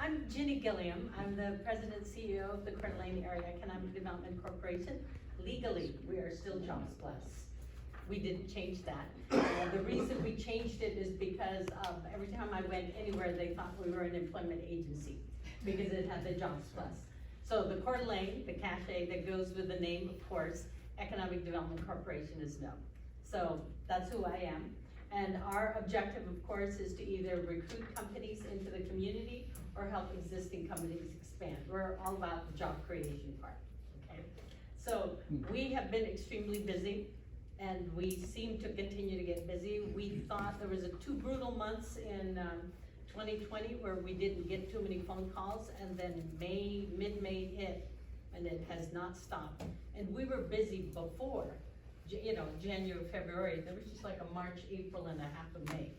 I'm Ginny Gilliam. I'm the President and CEO of the Coeur d'Alene Area Economic Development Corporation. Legally, we are still Jobs Plus. We didn't change that. The reason we changed it is because every time I went anywhere, they thought we were an employment agency because it had the Jobs Plus. So the Coeur d'Alene, the cachet that goes with the name, of course, Economic Development Corporation is no. So that's who I am. And our objective, of course, is to either recruit companies into the community or help existing companies expand. We're all about the job creation part, okay? So we have been extremely busy, and we seem to continue to get busy. We thought there was 2 brutal months in 2020 where we didn't get too many phone calls, and then mid-May hit, and it has not stopped. And we were busy before, January, February. There was just like a March, April, and a half of May,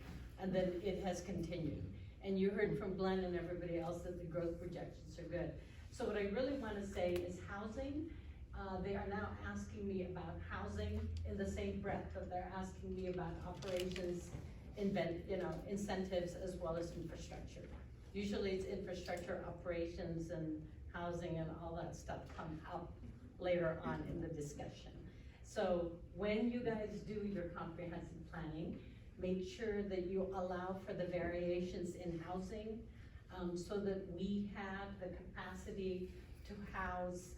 and then it has continued. And you heard from Glenn and everybody else that the growth projections are good. So what I really want to say is housing. They are now asking me about housing in the same breath that they're asking me about operations, incentives, as well as infrastructure. Usually it's infrastructure, operations, and housing, and all that stuff come up later on in the discussion. So when you guys do your comprehensive planning, make sure that you allow for the variations in housing so that we have the capacity to house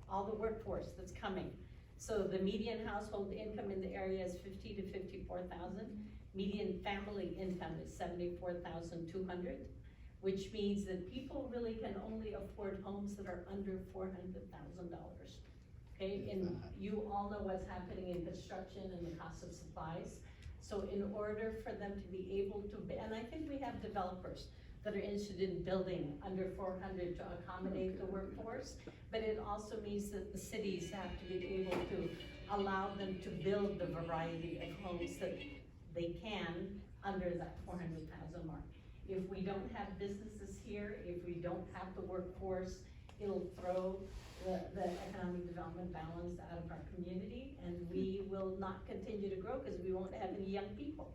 all the workforce that's coming. So the median household income in the area is 50 to 54,000. Median family income is 74,200, which means that people really can only afford homes that are under $400,000. Okay, and you all know what's happening in construction and the cost of supplies. So in order for them to be able to, and I think we have developers that are interested in building under 400 to accommodate the workforce, but it also means that the cities have to be able to allow them to build the variety of homes that they can under that 400,000 mark. If we don't have businesses here, if we don't have the workforce, it'll throw the economic development balance out of our community, and we will not continue to grow because we won't have any young people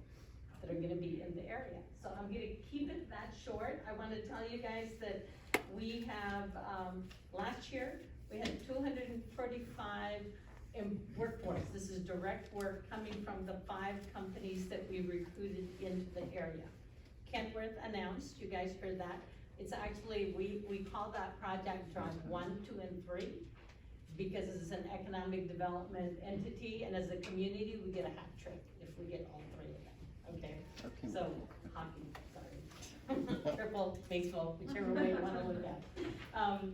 that are gonna be in the area. So I'm gonna keep it that short. I wanna tell you guys that we have, last year, we had 245 in workforce. This is direct work coming from the 5 companies that we recruited into the area. Kentworth announced, you guys heard that. It's actually, we call that project Drive 1, 2, and 3 because it's an economic development entity, and as a community, we get a hat trick if we get all 3 of them, okay? So, hockey, sorry. Triple, baseball, whichever way you wanna look at it.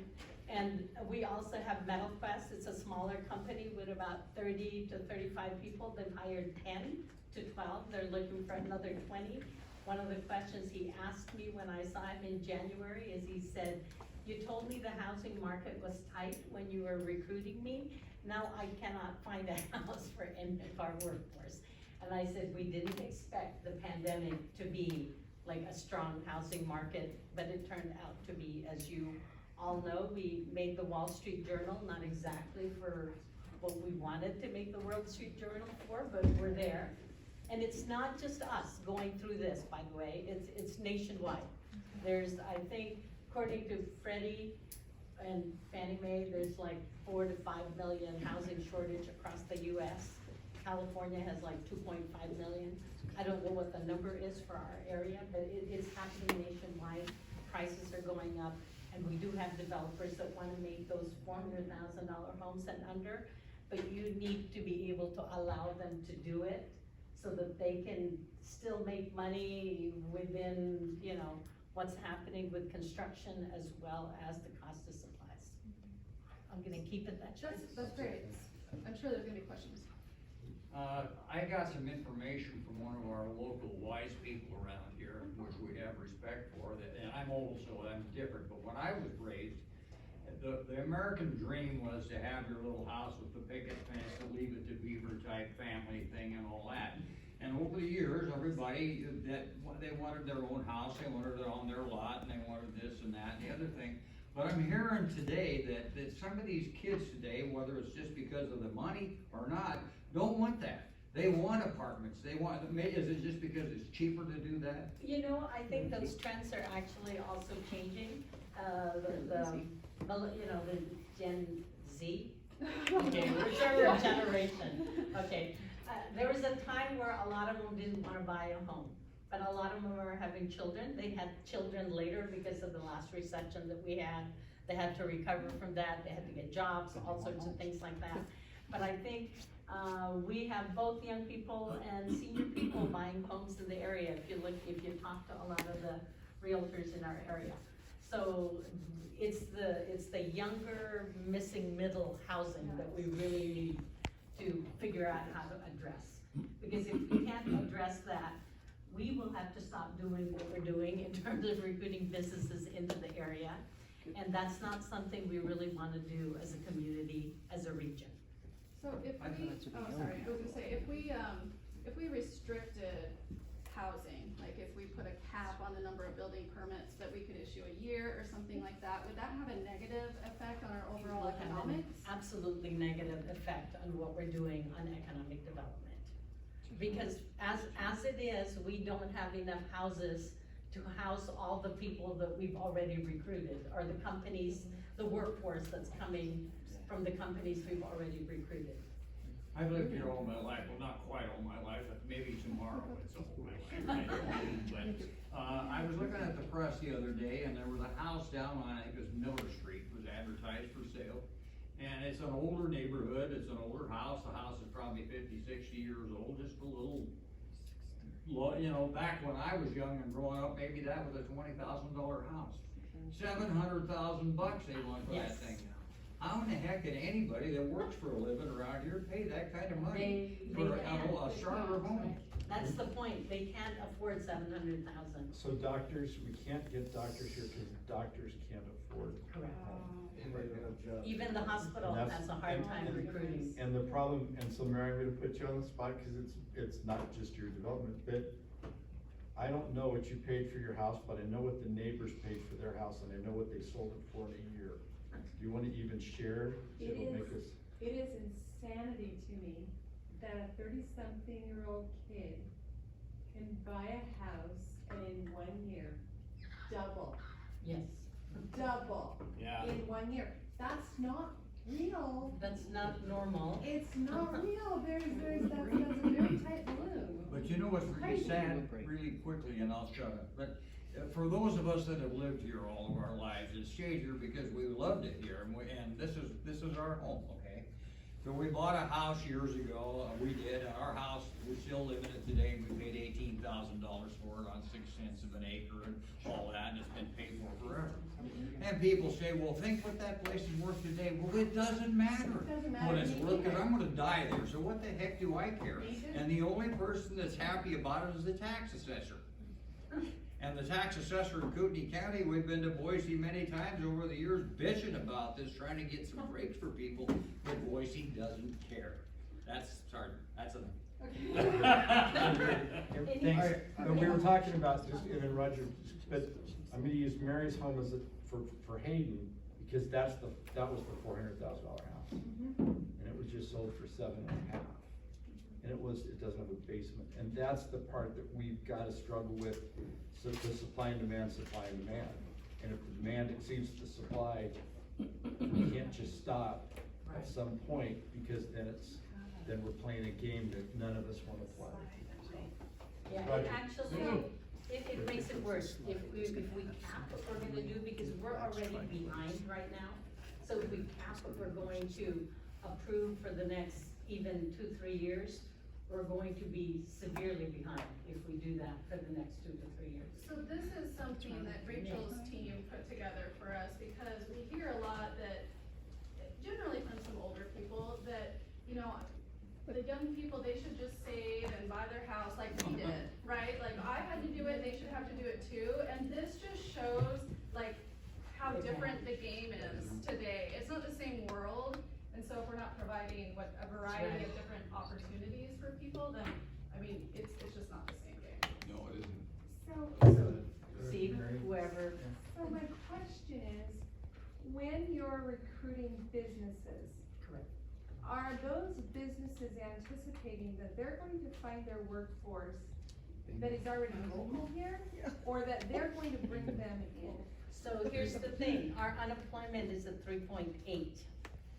And we also have Metal Quest. It's a smaller company with about 30 to 35 people. They've hired 10 to 12. They're looking for another 20. One of the questions he asked me when I saw him in January is he said, "You told me the housing market was tight when you were recruiting me. Now I cannot find a house for any of our workforce." And I said, we didn't expect the pandemic to be like a strong housing market, but it turned out to be, as you all know, we made the Wall Street Journal, not exactly for what we wanted to make the Wall Street Journal for, but we're there. And it's not just us going through this, by the way, it's nationwide. There's, I think, according to Freddie and Fannie Mae, there's like 4 to 5 million housing shortage across the US. California has like 2.5 million. I don't know what the number is for our area, but it is happening nationwide. Prices are going up, and we do have developers that wanna make those $400,000 homes and under, but you need to be able to allow them to do it so that they can still make money within, what's happening with construction as well as the cost of supplies. I'm gonna keep it that short. That's great. I'm sure there's gonna be questions. I got some information from one of our local wise people around here, which we have respect for, and I'm old, so I'm different, but when I was raised, the American dream was to have your little house with the picket fence, to leave it to beaver type family thing and all that. And over the years, everybody, they wanted their own house, they wanted it on their lot, and they wanted this and that and the other thing. But I'm hearing today that some of these kids today, whether it's just because of the money or not, don't want that. They want apartments, they want, is it just because it's cheaper to do that? You know, I think those trends are actually also changing, you know, the Gen Z. Okay, whichever generation, okay. There was a time where a lot of them didn't wanna buy a home, but a lot of them are having children. They had children later because of the last recession that we had. They had to recover from that, they had to get jobs, all sorts of things like that. But I think, we have both young people and senior people buying homes in the area, if you talk to a lot of the realtors in our area. So, it's the younger, missing middle housing that we really need to figure out how to address. Because if we can't address that, we will have to stop doing what we're doing in terms of recruiting businesses into the area. And that's not something we really wanna do as a community, as a region. So if we, oh, sorry, I was gonna say, if we restricted housing, like if we put a cap on the number of building permits that we could issue a year or something like that, would that have a negative effect on our overall It will have an economics? absolutely negative effect on what we're doing on economic development. Because as it is, we don't have enough houses to house all the people that we've already recruited, or the companies, the workforce that's coming from the companies we've already recruited. I've lived here all my life, well, not quite all my life, but maybe tomorrow it's all my life. But, I was looking at the press the other day, and there was a house down on, I think it was Miller Street, was advertised for sale. And it's an older neighborhood, it's an older house, the house is probably 50, 60 years old, just a little, you know, back when I was young and growing up, maybe that was a $20,000 house. $700,000 they want for that Yes. thing now. How in the heck can anybody that works for a living around here pay that kind of money They for can't. a starter home? That's the point, they can't afford 700,000. So doctors, we can't get doctors here because doctors can't afford Correct. homes. Even the hospital And that's- has a hard time recruiting. And the problem, and so Mary, I'm gonna put you on the spot, cause it's not just your development, but I don't know what you paid for your house, but I know what the neighbors paid for their house, and I know what they sold it for in a year. Do you wanna even share? It It'll make is. us- It is insanity to me that a 30-something-year-old kid can buy a house and in 1 year, double, Yes, Yeah. in 1 year. That's not real. that's not normal. It's not real. That's a very tight balloon. But you know what's really Crazy. sad, really quickly, and I'll shut up, but for those of us that have lived here all of our lives, it's stayed here because we loved it here, and this is our home, okay? So we bought a house years ago, we did, and our house, we still live in it today, and we paid $18,000 for it on 6 cents of an acre and all that, and it's been paid for forever. And people say, well, think what that place is worth today. Well, it doesn't matter It doesn't matter what to it's me worth, cause either. I'm gonna die there, so what the heck do I care? Me too. And the only person that's happy about it is the tax assessor. And the tax assessor in Kootenai County, we've been to Boise many times over the years bitching about this, trying to get some breaks for people, but Boise doesn't care. That's Thanks, but we were talking about, just, and then Roger, but I'm gonna use Mary's home as for Hayden, because that was the $400,000 house. And it was just sold for 7.5. And it doesn't have a basement, and that's the part that we've gotta struggle with, so the supply and demand. And if the demand exceeds the supply, we can't just stop at some point, because then we're playing a game that none of us wanna play. Yeah, Roger. it actually, it makes it worse if we cap what we're gonna do, because we're already behind right now. So if we cap what we're going to approve for the next even 2-3 years, we're going to be severely behind if we do that for the next 2 to 3 years. So this is something that Rachel's team put together for us, because we hear a lot that, generally from some older people, that, you know, the young people, they should just save and buy their house like we did, right? Like, I had to do it, they should have to do it too, and this just shows, like, how different the game is today. It's not the same world, and so if we're not providing a variety of different opportunities for people, then, I mean, it's just not the same game. No, it isn't. See, whoever, So my question is, when you're recruiting businesses, correct, are those businesses anticipating that they're going to find their workforce that is already local here? Or that they're going to bring them in? So here's the thing, our unemployment is at 3.8.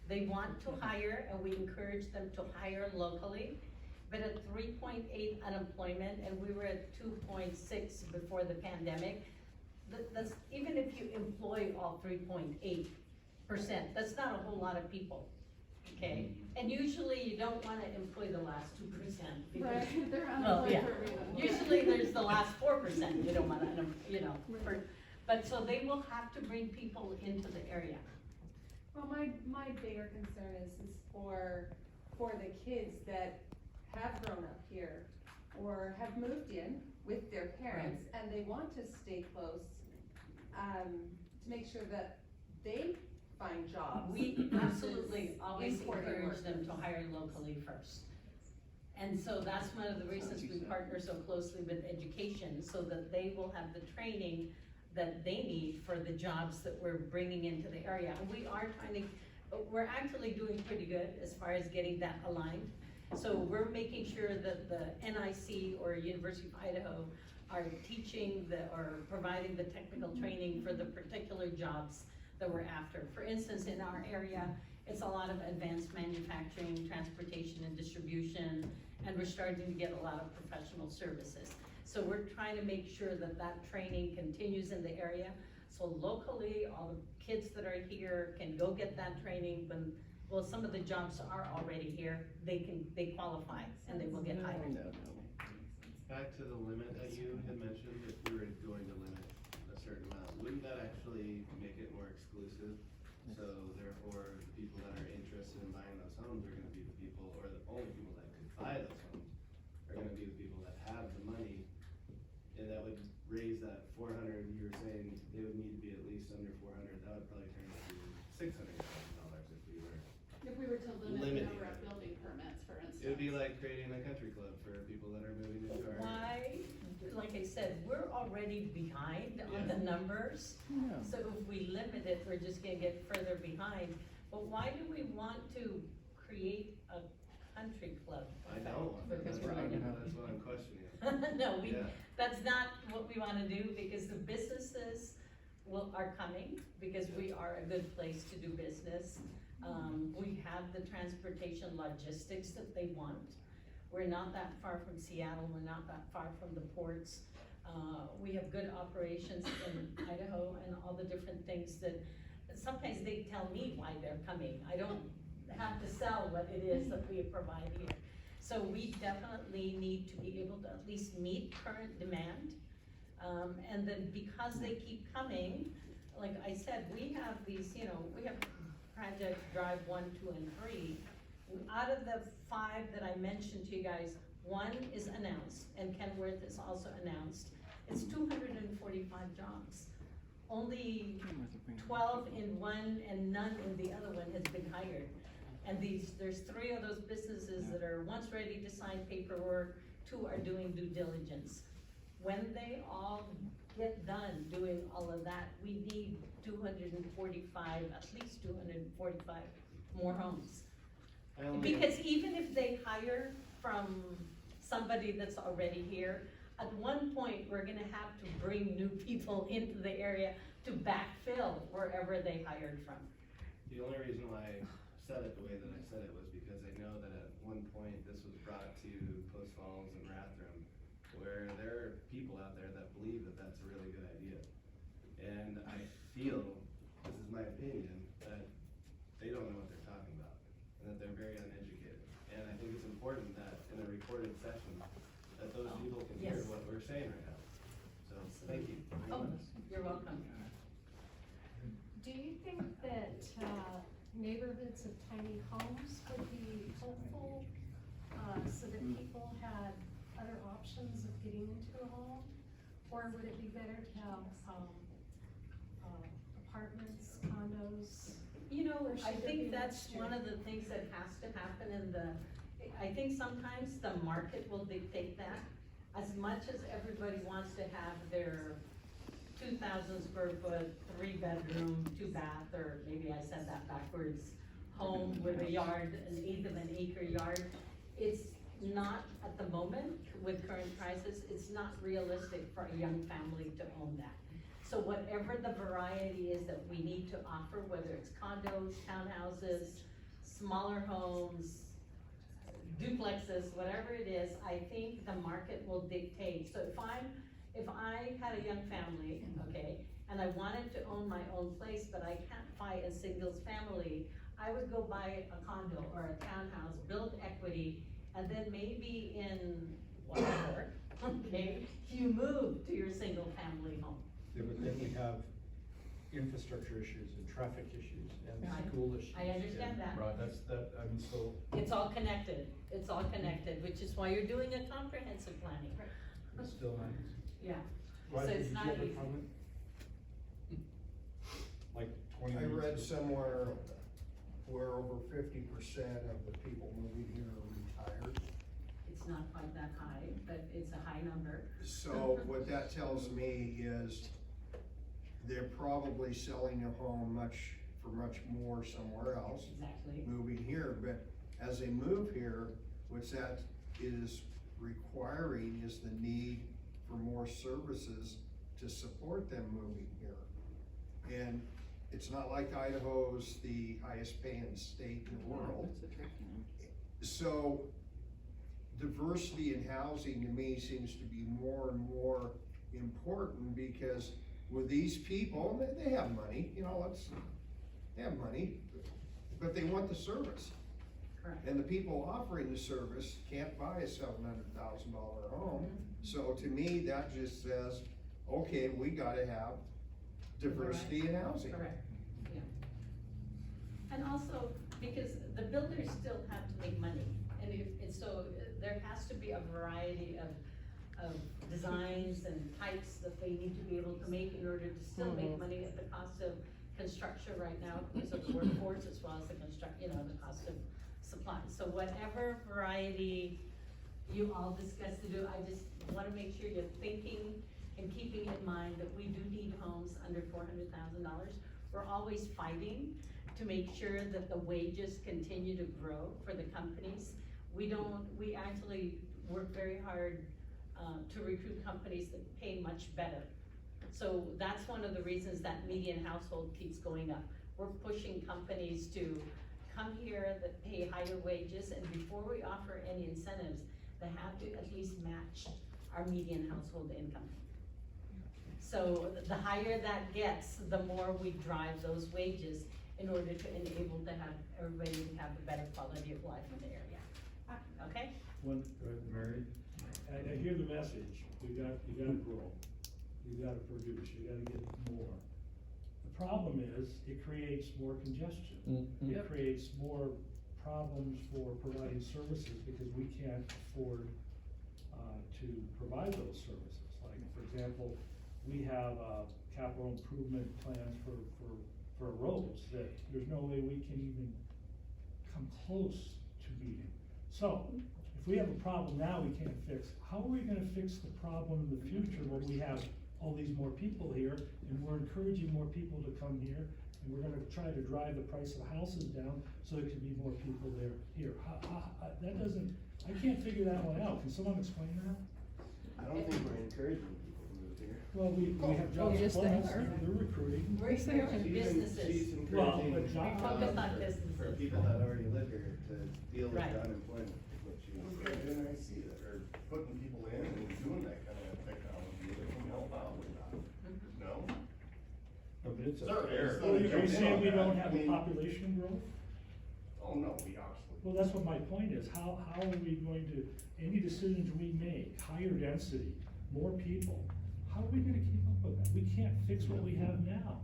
They want to hire, and we encourage them to hire locally, but at 3.8 unemployment, and we were at 2.6 before the pandemic, that's, even if you employ all 3.8%, that's not a whole lot of people, okay? And usually you don't wanna employ the last 2%. because- Right, they're Well, unemployed yeah. for a reason. Usually there's the last 4%, you don't wanna, you know, but so they will have to bring people into the area. Well, my bigger concern is for the kids that have grown up here or have moved in with their parents and they want to stay close, to make sure that they find jobs. We absolutely always importing encourage them to workers. hire locally first. And so that's one of the reasons we partner so closely with education, so that they will have the training that they need for the jobs that we're bringing into the area. And we are trying to, we're actually doing pretty good as far as getting that aligned. So we're making sure that the NIC or University of Idaho are teaching or providing the technical training for the particular jobs that we're after. For instance, in our area, it's a lot of advanced manufacturing, transportation and distribution, and we're starting to get a lot of professional services. So we're trying to make sure that that training continues in the area. So locally, all the kids that are here can go get that training when, well, some of the jobs are already here, they qualify and they will get hired. Back to the limit that you had mentioned, if we were going to limit a certain amount, wouldn't that actually make it more exclusive? So therefore, the people that are interested in buying those homes are gonna be the people, or the only people that could buy those homes are gonna be the people that have the money. And that would raise that 400, you were saying they would need to be at least under 400, that would probably turn it to $600,000 if we were. If we were to limit the Limiting number it. of building permits, for instance. It would be like creating a country club for people that are moving into our. Why, like I said, we're already behind on the numbers. So if we limit it, we're just gonna get further behind. But why do we want to create a country club? I don't, Because that's we're what gonna- that's what I'm questioning. No, Yeah. that's not what we wanna do, because the businesses are coming, because we are a good place to do business. We have the transportation logistics that they want. We're not that far from Seattle, we're not that far from the ports. We have good operations in Idaho and all the different things that, sometimes they tell me why they're coming. I don't have to sell what it is that we provide here. So we definitely need to be able to at least meet current demand. And then because they keep coming, like I said, we have these, we have Project Drive 1, 2, and 3. Out of the 5 that I mentioned to you guys, 1 is announced, and Kenworth is also announced. It's 245 jobs. Only 12 in one and none in the other one has been hired. And there's 3 of those businesses that are once ready to sign paperwork, 2 are doing due diligence. When they all get done doing all of that, we need 245, at least 245 more homes. Because even if they hire from somebody that's already here, at one point, we're gonna have to bring new people into the area to backfill wherever they hired from. The only reason why I said it the way that I said it was because I know that at one point this was brought to Post Falls and Rathdrum, where there are people out there that believe that that's a really good idea. And I feel, this is my opinion, that they don't know what they're talking about, and that they're very uneducated. And I think it's important that in a recorded session, that those people can hear Yes. what we're saying right now. So, thank you. Oh, you're welcome. Do you think that neighborhoods of tiny homes would be helpful, so that people had other options of getting into a home? Or would it be better to have, apartments, condos? Or I should there think be that's mixture? one of the things that has to happen I think sometimes the market will dictate that. As much as everybody wants to have their 2,000 square foot, 3-bedroom, 2-bath, or maybe I said that backwards, home with a yard, an eighth of an acre yard. It's not, at the moment, with current prices, it's not realistic for a young family to own that. So whatever the variety is that we need to offer, whether it's condos, townhouses, smaller homes, duplexes, whatever it is, I think the market will dictate. So if I had a young family, okay, and I wanted to own my own place, but I can't buy a singles family, I would go buy a condo or a townhouse, build equity, and then maybe in whatever, okay, you move to your single family home. Yeah, but then we have infrastructure issues and traffic issues and Right. school issues. I understand and- that. Right, I mean, so. It's all connected, which is why you're doing a comprehensive planning. It's still not easy. Yeah, Roger, it's did you not have a easy. comment? Like 20 I minutes read ago? somewhere where over 50% of the people moving here are retired. It's not quite that high, but it's a high number. So what that tells me is they're probably selling a home for much more somewhere else, Exactly. moving here, but as they move here, what that is requiring is the need for more services to support them moving here. And it's not like Idaho's the highest paying state in the world. So diversity in housing to me seems to be more and more important, because with these people, they have money, they have money, but they want the service. Correct. And the people offering the service can't buy a $700,000 home. So to me, that just says, okay, we gotta have diversity in housing. Correct, yeah. And also, because the builders still have to make money, and so there has to be a variety of designs and types that they need to be able to make in order to still make money at the cost of construction right now, because of the workforce, as well as the the cost of supplies. So whatever variety you all discuss to do, I just wanna make sure you're thinking and keeping in mind that we do need homes under $400,000. We're always fighting to make sure that the wages continue to grow for the companies. We actually work very hard to recruit companies that pay much better. So that's one of the reasons that median household keeps going up. We're pushing companies to come here that pay higher wages, and before we offer any incentives, they have to at least match our median household income. So the higher that gets, the more we drive those wages in order to enable to have everybody to have a better quality of life in the area. Okay? Go ahead, Mary. I hear the message, you gotta grow, you gotta produce, you gotta get more. The problem is, it creates more congestion. It creates more problems for providing services, because we can't afford, to provide those services. Like, for example, we have, capital improvement plans for roads that there's no way we can even come close to meeting. So, if we have a problem now we can't fix, how are we gonna fix the problem in the future when we have all these more people here, and we're encouraging more people to come here, and we're gonna try to drive the price of houses down so there can be more people there, here? That doesn't, I can't figure that one out. Can someone explain that? I don't think we're encouraging people to move here. Well, we have jobs yes, they plus, are. they're recruiting. We're encouraging businesses. She's Well, encouraging, but job- Focus on for businesses. people that already live here to deal with Right. the unemployment, which she's encouraging. I see that, or putting people in and doing that kind of technology that can help out with that. No? No, but it's a Sir, fair. it's Well, not- are you saying we don't I have a mean- population growth? Oh, no, we obviously. Well, that's what my point is, how are we going to, any decisions we make, higher density, more people, how are we gonna keep up with that? We can't fix what we have now.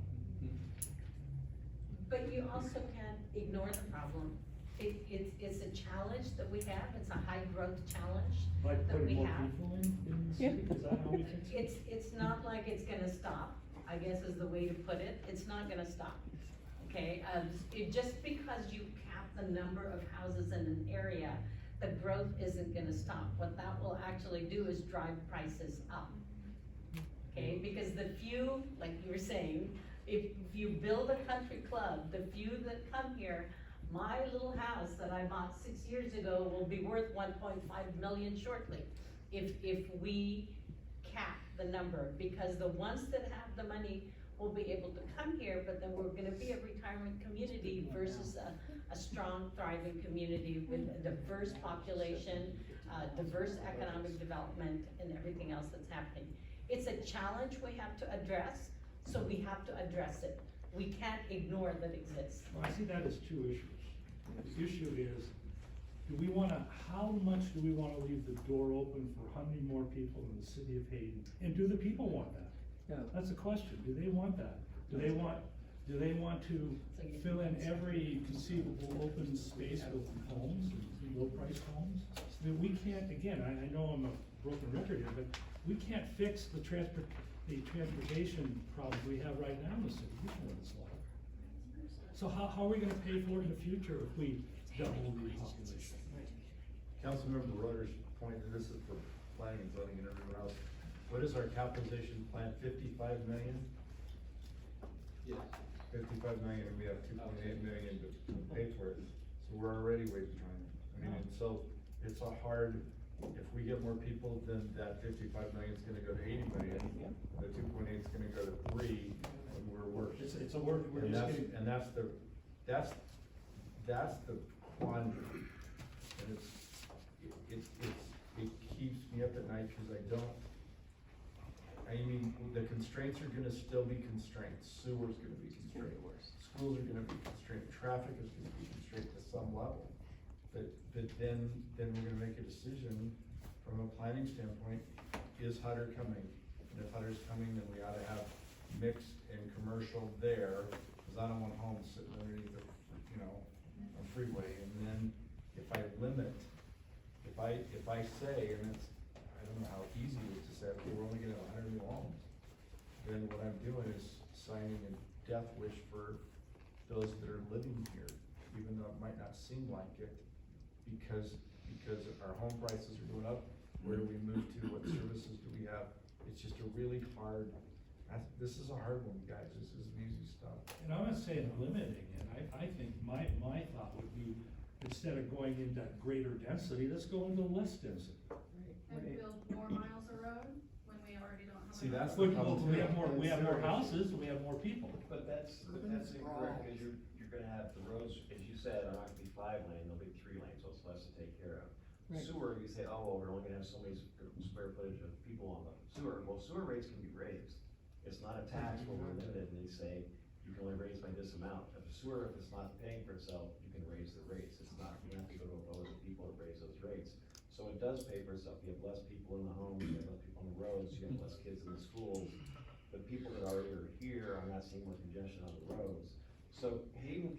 But you also can't ignore the problem. It's a challenge that we have, it's a high growth challenge Like that we putting more have. people in the city, is that how we fix it? It's not like it's gonna stop, I guess is the way to put it, it's not gonna stop, okay? Just because you cap the number of houses in an area, the growth isn't gonna stop. What that will actually do is drive prices up, okay? Because the few, like you were saying, if you build a country club, the few that come here my little house that I bought 6 years ago will be worth 1.5 million shortly if we cap the number, because the ones that have the money will be able to come here, but then we're gonna be a retirement community versus a strong, thriving community with a diverse population, diverse economic development, and everything else that's happening. It's a challenge we have to address, so we have to address it. We can't ignore that it exists. Well, I see that as two issues. The issue is, how much do we wanna leave the door open for how many more people in the city of Hayden? And do the people want that? Yeah. That's the question, do they want that? Do they want to fill in every conceivable open space with homes, low-priced homes? I mean, we can't, again, I know I'm a broken record here, but we can't fix the transportation problems we have right now in the city, you know what it's like. So how are we gonna pay for it in the future if we double the population? Councilmember Roder's point, and this is for planning and zoning and everywhere else, what is our capitalization plan, 55 million? Yes. 55 million, and we have 2.8 million to pay for it, so we're already way behind. I mean, and so, it's a hard, if we get more people, then that 55 million is gonna go to 80 million, the 2.8 is gonna go to 3, and we're worse. It's a work, we're And just that's, getting. and that's the quandary, and it keeps me up at night, cause I mean, the constraints are gonna still be constraints, sewer's gonna be constrained, schools are gonna be constrained, traffic is gonna be constrained to some level. But then we're gonna make a decision from a planning standpoint, is Hutter coming? And if Hutter's coming, then we ought to have mixed and commercial there, cause I don't want homes sitting underneath a, a freeway. And then if I limit, if I say, and it's, I don't know how easy it is to say, okay, we're only gonna have 100 new homes, then what I'm doing is signing a death wish for those that are living here, even though it might not seem like it, because our home prices are going up. Where do we move to? What services do we have? It's just a really hard, this is a hard one, guys. This isn't easy stuff. And I'm not saying limiting it, I think my thought would be, instead of going into greater density, let's go into less density. And build more miles of road when we already don't have. See, enough. that's the Well, problem. we have more houses, and we have more people. But that's incorrect, because you're gonna have the roads, as you said, are not gonna be 5 lane, they'll be 3 lane, so it's less to take care of. Right. Sewer, you say, oh, well, we're only gonna have so many square footage of people on the sewer, well, sewer rates can be raised. It's not a tax where we're limited, and they say, you can only raise by this amount. If a sewer, if it's not paying for itself, you can raise the rates, it's not, you have to go to a vote of people to raise those rates. So it does pay for itself, you have less people in the homes, you have less people on the roads, you have less kids in the schools. The people that already are here are not seeing more congestion on the roads. So Hayden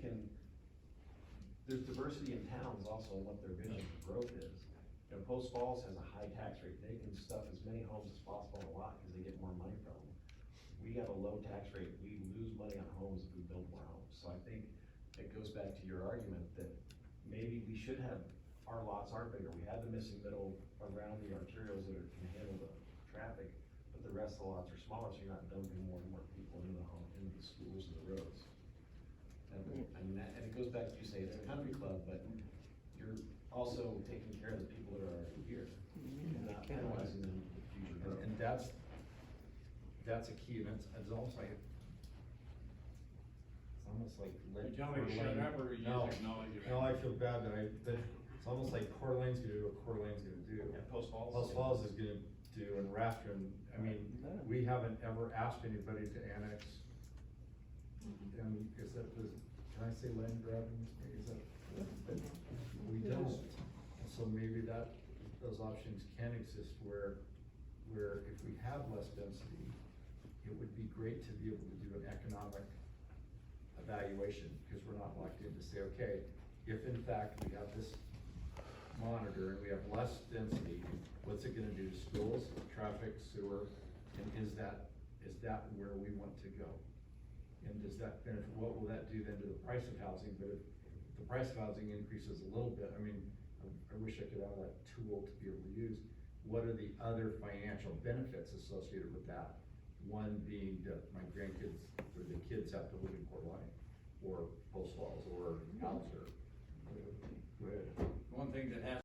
there's diversity in towns also in what their vision for growth is. You know, Post Falls has a high tax rate, they can stuff as many homes as possible on a lot, because they get more money from them. We have a low tax rate, we lose money on homes if we build more homes. So I think it goes back to your argument that maybe we should have, our lots are bigger, we have the missing middle around the arterials that can handle the traffic, but the rest of the lots are smaller, so you're not dumping more and more people into the home, into the schools and the roads. And I mean, and it goes back to, you say it's a country club, but you're also taking care of the people that are already here, not penalizing them for future growth. And that's a key, and it's almost like, You tell me to shut up, or you No, just acknowledge it? no, I feel bad that it's almost like Coeur d'Alene's gonna do what Coeur d'Alene's gonna do. Yeah, Post Falls. Post Falls is gonna do, and Rafton, I mean, we haven't ever asked anybody to annex. And is that, can I say land grabbing, is that, we don't. And so maybe those options can exist where if we have less density, it would be great to be able to do an economic evaluation, because we're not locked in to say, okay, if in fact we have this monitor and we have less density, what's it gonna do to schools, traffic, sewer, and is that where we want to go? And does that benefit, what will that do then to the price of housing? But if the price of housing increases a little bit, I mean, I wish I could have that tool to be able to use. What are the other financial benefits associated with that? One being that my grandkids, or the kids have to live in Coeur d'Alene. or post walls or house or. One thing that has